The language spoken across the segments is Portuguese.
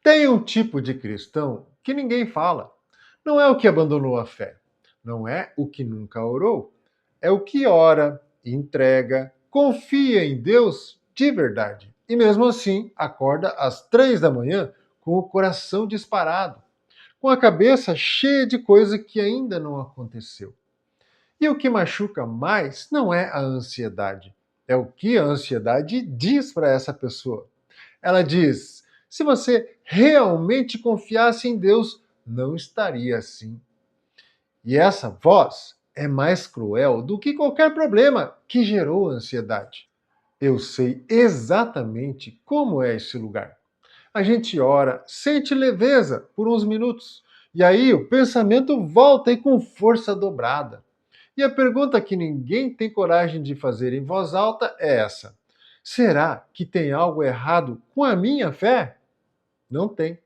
Tem um tipo de cristão que ninguém fala. Não é o que abandonou a fé, não é o que nunca orou, é o que ora, entrega, confia em Deus de verdade. E mesmo assim, acorda às 3 da manhã com o coração disparado, com a cabeça cheia de coisa que ainda não aconteceu. E o que machuca mais não é a ansiedade, é o que a ansiedade diz para essa pessoa. Ela diz: se você realmente confiasse em Deus, não estaria assim. E essa voz é mais cruel do que qualquer problema que gerou ansiedade. Eu sei exatamente como é esse lugar. A gente ora, sente leveza por uns minutos, e aí o pensamento volta e com força dobrada. E a pergunta que ninguém tem coragem de fazer em voz alta é essa: será que tem algo errado com a minha fé? Não tem.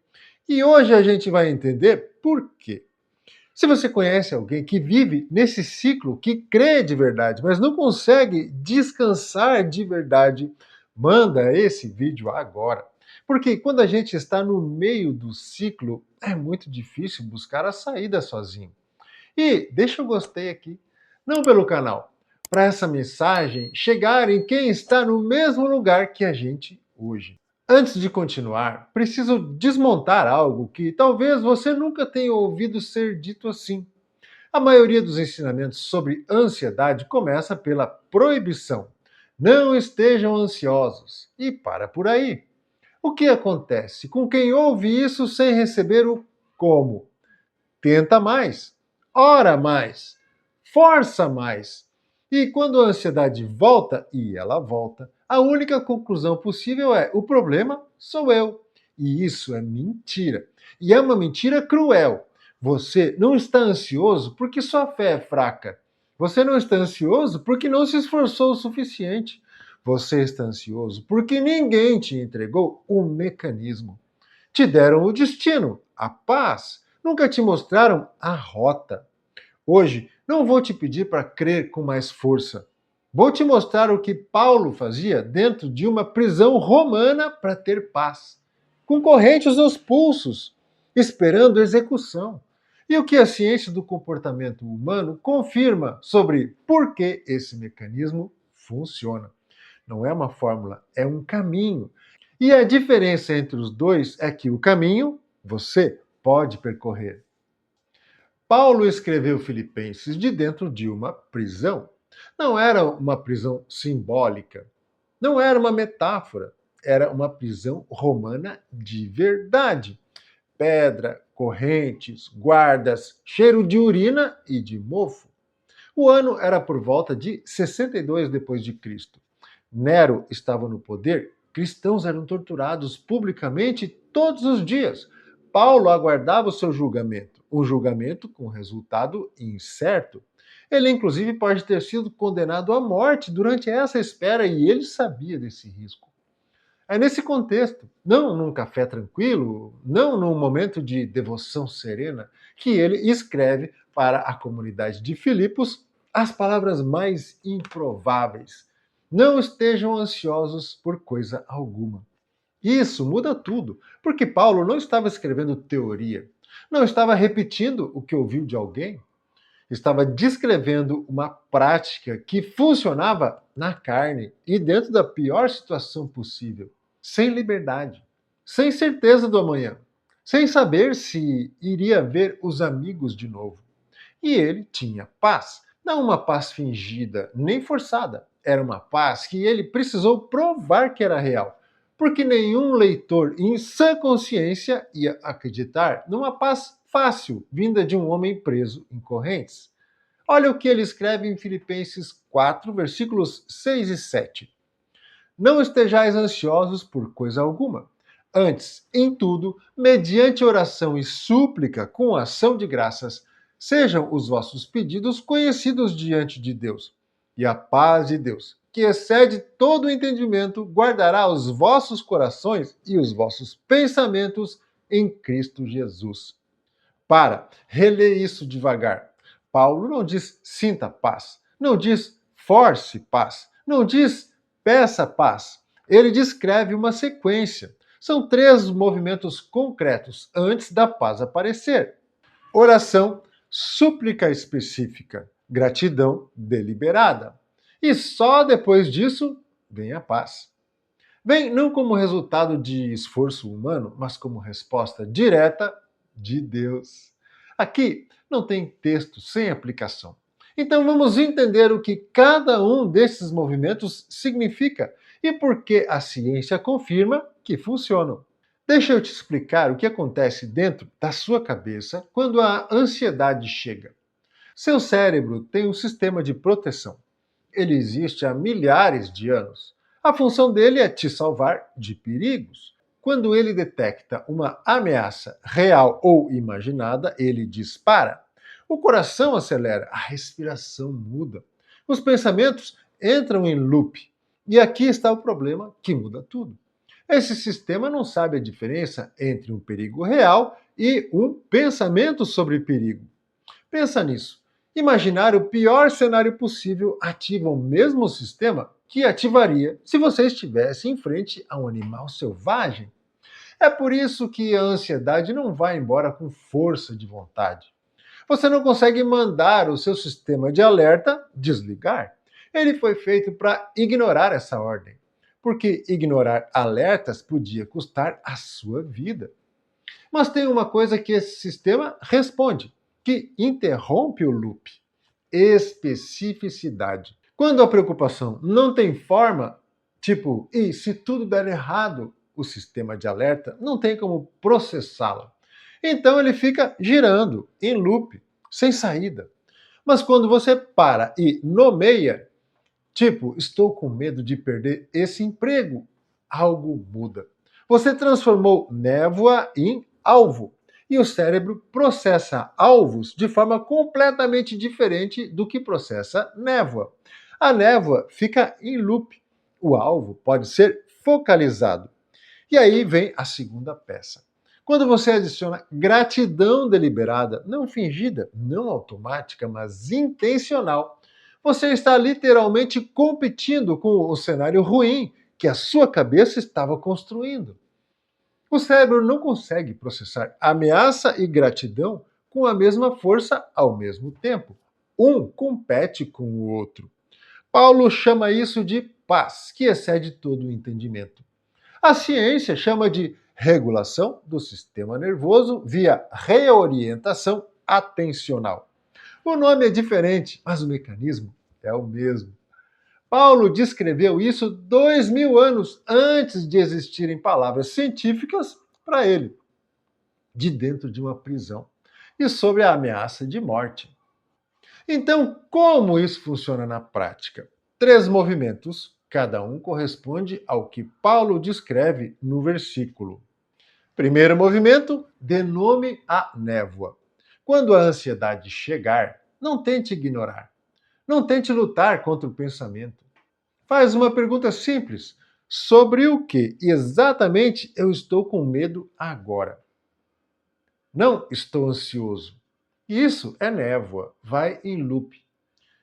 E hoje a gente vai entender por quê. Se você conhece alguém que vive nesse ciclo, que crê de verdade, mas não consegue descansar de verdade, manda esse vídeo agora. Porque quando a gente está no meio do ciclo, é muito difícil buscar a saída sozinho. E deixa o gostei aqui, não pelo canal, para essa mensagem chegar em quem está no mesmo lugar que a gente hoje. Antes de continuar, preciso desmontar algo que talvez você nunca tenha ouvido ser dito assim. A maioria dos ensinamentos sobre ansiedade começa pela proibição. Não estejam ansiosos. E para por aí. O que acontece com quem ouve isso sem receber o como? Tenta mais, ora mais, força mais. E quando a ansiedade volta, e ela volta, a única conclusão possível é: o problema sou eu. E isso é mentira. E é uma mentira cruel. Você não está ansioso porque sua fé é fraca. Você não está ansioso porque não se esforçou o suficiente. Você está ansioso porque ninguém te entregou o mecanismo. Te deram o destino, a paz, nunca te mostraram a rota. Hoje, não vou te pedir para crer com mais força. Vou te mostrar o que Paulo fazia dentro de uma prisão romana para ter paz, com correntes nos pulsos, esperando execução. E o que a ciência do comportamento humano confirma sobre por que esse mecanismo funciona. Não é uma fórmula, é um caminho. E a diferença entre os dois é que o caminho você pode percorrer. Paulo escreveu Filipenses de dentro de uma prisão. Não era uma prisão simbólica, não era uma metáfora, era uma prisão romana de verdade. Pedra, correntes, guardas, cheiro de urina e de mofo. O ano era por volta de 62 depois de Cristo. Nero estava no poder, cristãos eram torturados publicamente todos os dias. Paulo aguardava o seu julgamento, um julgamento com resultado incerto. Ele, inclusive, pode ter sido condenado à morte durante essa espera e ele sabia desse risco. É nesse contexto, não num café tranquilo, não num momento de devoção serena, que ele escreve para a comunidade de Filipos as palavras mais improváveis. Não estejam ansiosos por coisa alguma. Isso muda tudo, porque Paulo não estava escrevendo teoria, não estava repetindo o que ouviu de alguém, estava descrevendo uma prática que funcionava na carne e dentro da pior situação possível, sem liberdade, sem certeza do amanhã, sem saber se iria ver os amigos de novo. E ele tinha paz, não uma paz fingida nem forçada, era uma paz que ele precisou provar que era real, porque nenhum leitor em sã consciência ia acreditar numa paz fácil vinda de um homem preso em correntes. Olha o que ele escreve em Filipenses 4, versículos 6 e 7. Não estejais ansiosos por coisa alguma. Antes, em tudo, mediante oração e súplica, com ação de graças, sejam os vossos pedidos conhecidos diante de Deus. E a paz de Deus, que excede todo o entendimento, guardará os vossos corações e os vossos pensamentos em Cristo Jesus. Relê isso devagar. Paulo não diz sinta paz, não diz force paz, não diz peça paz. Ele descreve uma sequência. São três movimentos concretos antes da paz aparecer: oração, súplica específica, gratidão deliberada. E só depois disso vem a paz. Vem não como resultado de esforço humano, mas como resposta direta de Deus. Aqui não tem texto sem aplicação. Então vamos entender o que cada um desses movimentos significa e por que a ciência confirma que funcionam. Deixa eu te explicar o que acontece dentro da sua cabeça quando a ansiedade chega. Seu cérebro tem um sistema de proteção. Ele existe há milhares de anos. A função dele é te salvar de perigos. Quando ele detecta uma ameaça real ou imaginada, ele dispara. O coração acelera, a respiração muda. Os pensamentos entram em loop. E aqui está o problema que muda tudo. Esse sistema não sabe a diferença entre um perigo real e um pensamento sobre perigo. Pensa nisso. Imaginar o pior cenário possível ativa o mesmo sistema que ativaria se você estivesse em frente a um animal selvagem. É por isso que a ansiedade não vai embora com força de vontade. Você não consegue mandar o seu sistema de alerta desligar. Ele foi feito para ignorar essa ordem, porque ignorar alertas podia custar a sua vida. Mas tem uma coisa que esse sistema responde, que interrompe o loop: especificidade. Quando a preocupação não tem forma, tipo, e se tudo der errado, o sistema de alerta não tem como processá-la. Então ele fica girando em loop, sem saída. Mas quando você para e nomeia, tipo, estou com medo de perder esse emprego, algo muda. Você transformou névoa em alvo. E o cérebro processa alvos de forma completamente diferente do que processa névoa. A névoa fica em loop. O alvo pode ser focalizado. E aí vem a segunda peça. Quando você adiciona gratidão deliberada, não fingida, não automática, mas intencional, você está literalmente competindo com o cenário ruim que a sua cabeça estava construindo. O cérebro não consegue processar ameaça e gratidão com a mesma força ao mesmo tempo. Um compete com o outro. Paulo chama isso de paz, que excede todo o entendimento. A ciência chama de regulação do sistema nervoso via reorientação atencional. O nome é diferente, mas o mecanismo é o mesmo. Paulo descreveu isso 2000 anos antes de existirem palavras científicas para ele, de dentro de uma prisão, e sobre a ameaça de morte. Então, como isso funciona na prática? Três movimentos, cada um corresponde ao que Paulo descreve no versículo. Primeiro movimento, dê nome à névoa. Quando a ansiedade chegar, não tente ignorar. Não tente lutar contra o pensamento. Faz uma pergunta simples: sobre o que exatamente eu estou com medo agora? Não estou ansioso. Isso é névoa, vai em loop.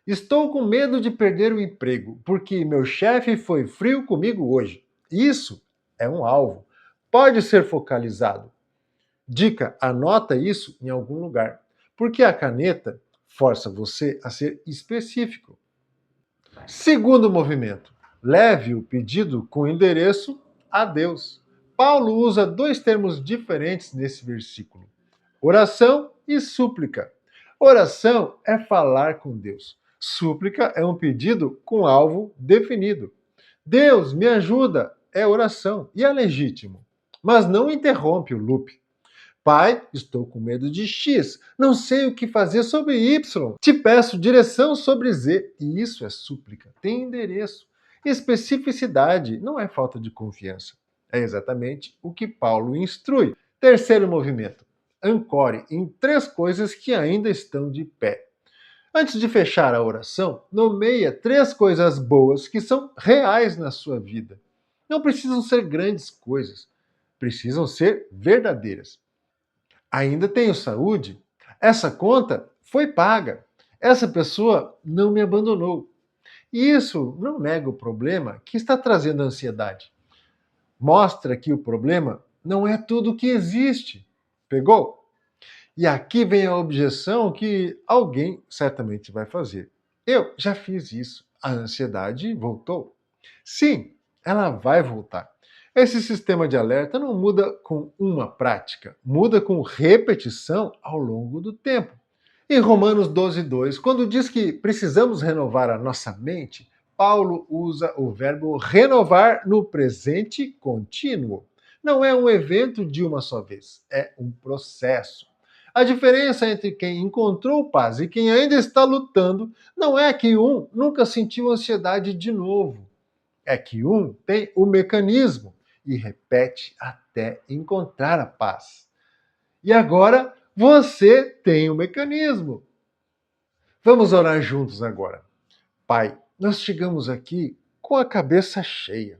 Estou com medo de perder o emprego, porque meu chefe foi frio comigo hoje. Isso é um alvo. Pode ser focalizado. Dica: anota isso em algum lugar, porque a caneta força você a ser específico. Segundo movimento, leve o pedido com endereço a Deus. Paulo usa dois termos diferentes nesse versículo: oração e súplica. Oração é falar com Deus. Súplica é um pedido com alvo definido. Deus, me ajuda, é oração e é legítimo, mas não interrompe o loop. Pai, estou com medo de X, não sei o que fazer sobre Y. Te peço direção sobre Z. E isso é súplica, tem endereço. Especificidade não é falta de confiança. É exatamente o que Paulo instrui. Terceiro movimento. Ancore em três coisas que ainda estão de pé. Antes de fechar a oração, nomeia três coisas boas que são reais na sua vida. Não precisam ser grandes coisas, precisam ser verdadeiras. Ainda tenho saúde? Essa conta foi paga. Essa pessoa não me abandonou. E isso não nega o problema que está trazendo ansiedade. Mostra que o problema não é tudo o que existe. Pegou? E aqui vem a objeção que alguém certamente vai fazer. Eu já fiz isso. A ansiedade voltou. Sim, ela vai voltar. Esse sistema de alerta não muda com uma prática, muda com repetição ao longo do tempo. Em Romanos 12:2, quando diz que precisamos renovar a nossa mente, Paulo usa o verbo renovar no presente contínuo. Não é um evento de uma só vez, é um processo. A diferença entre quem encontrou paz e quem ainda está lutando não é que um nunca sentiu ansiedade de novo, é que um tem o mecanismo e repete até encontrar a paz. E agora você tem o mecanismo. Vamos orar juntos agora. Pai, nós chegamos aqui com a cabeça cheia,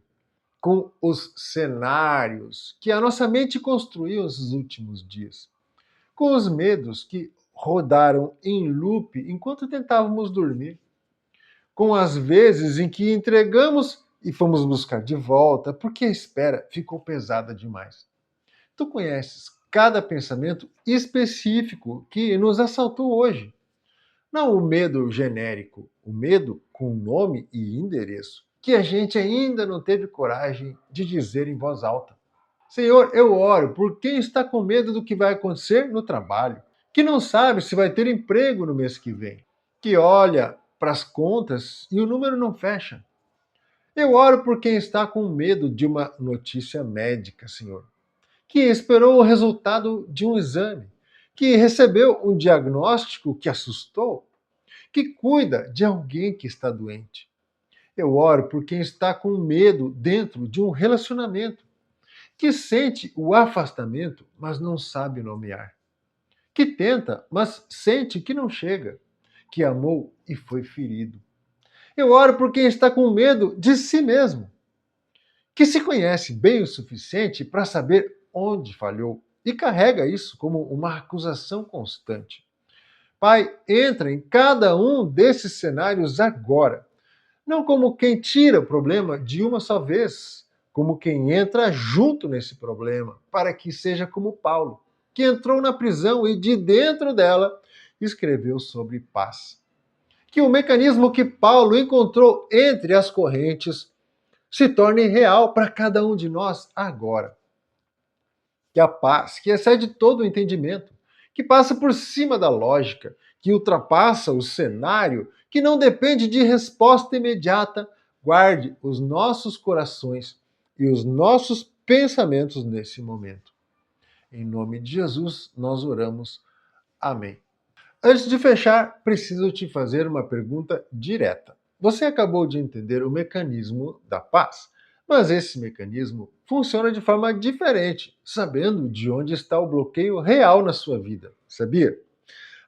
com os cenários que a nossa mente construiu nesses últimos dias, com os medos que rodaram em loop enquanto tentávamos dormir, com as vezes em que entregamos e fomos buscar de volta porque a espera ficou pesada demais. Tu conheces cada pensamento específico que nos assaltou hoje. Não o medo genérico, o medo com nome e endereço, que a gente ainda não teve coragem de dizer em voz alta. Senhor, eu oro por quem está com medo do que vai acontecer no trabalho, que não sabe se vai ter emprego no mês que vem, que olha para as contas e o número não fecha. Eu oro por quem está com medo de uma notícia médica, Senhor, que esperou o resultado de um exame, que recebeu um diagnóstico que assustou, que cuida de alguém que está doente. Eu oro por quem está com medo dentro de um relacionamento, que sente o afastamento, mas não sabe nomear, que tenta, mas sente que não chega, que amou e foi ferido. Eu oro por quem está com medo de si mesmo, que se conhece bem o suficiente para saber onde falhou e carrega isso como uma acusação constante. Pai, entra em cada um desses cenários agora, não como quem tira o problema de uma só vez, como quem entra junto nesse problema, para que seja como Paulo, que entrou na prisão e de dentro dela escreveu sobre paz. Que o mecanismo que Paulo encontrou entre as correntes se torne real para cada um de nós agora. Que a paz, que excede todo o entendimento, que passa por cima da lógica, que ultrapassa o cenário, que não depende de resposta imediata, guarde os nossos corações e os nossos pensamentos nesse momento. Em nome de Jesus, nós oramos. Amém. Antes de fechar, preciso te fazer uma pergunta direta. Você acabou de entender o mecanismo da paz, mas esse mecanismo funciona de forma diferente, sabendo de onde está o bloqueio real na sua vida, sabia?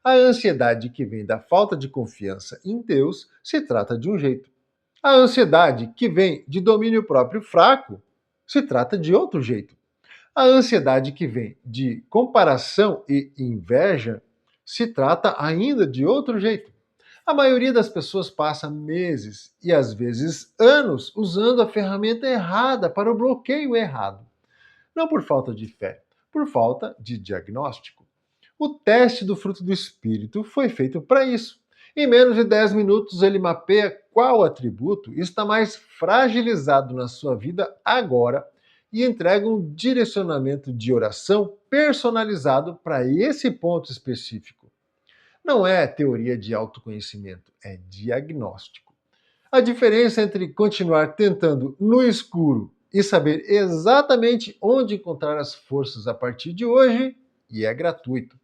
A ansiedade que vem da falta de confiança em Deus se trata de um jeito. A ansiedade que vem de domínio próprio fraco se trata de outro jeito. A ansiedade que vem de comparação e inveja se trata ainda de outro jeito. A maioria das pessoas passa meses e às vezes anos usando a ferramenta errada para o bloqueio errado. Não por falta de fé, por falta de diagnóstico. O teste do fruto do Espírito foi feito para isso. Em menos de 10 minutos, ele mapeia qual atributo está mais fragilizado na sua vida agora e entrega um direcionamento de oração personalizado para esse ponto específico. Não é teoria de autoconhecimento, é diagnóstico. A diferença entre continuar tentando no escuro e saber exatamente onde encontrar as forças a partir de hoje, e é gratuito.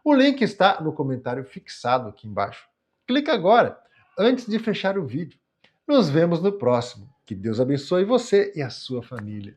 O link está no comentário fixado aqui embaixo. Clica agora, antes de fechar o vídeo. Nos vemos no próximo. Que Deus abençoe você e a sua família.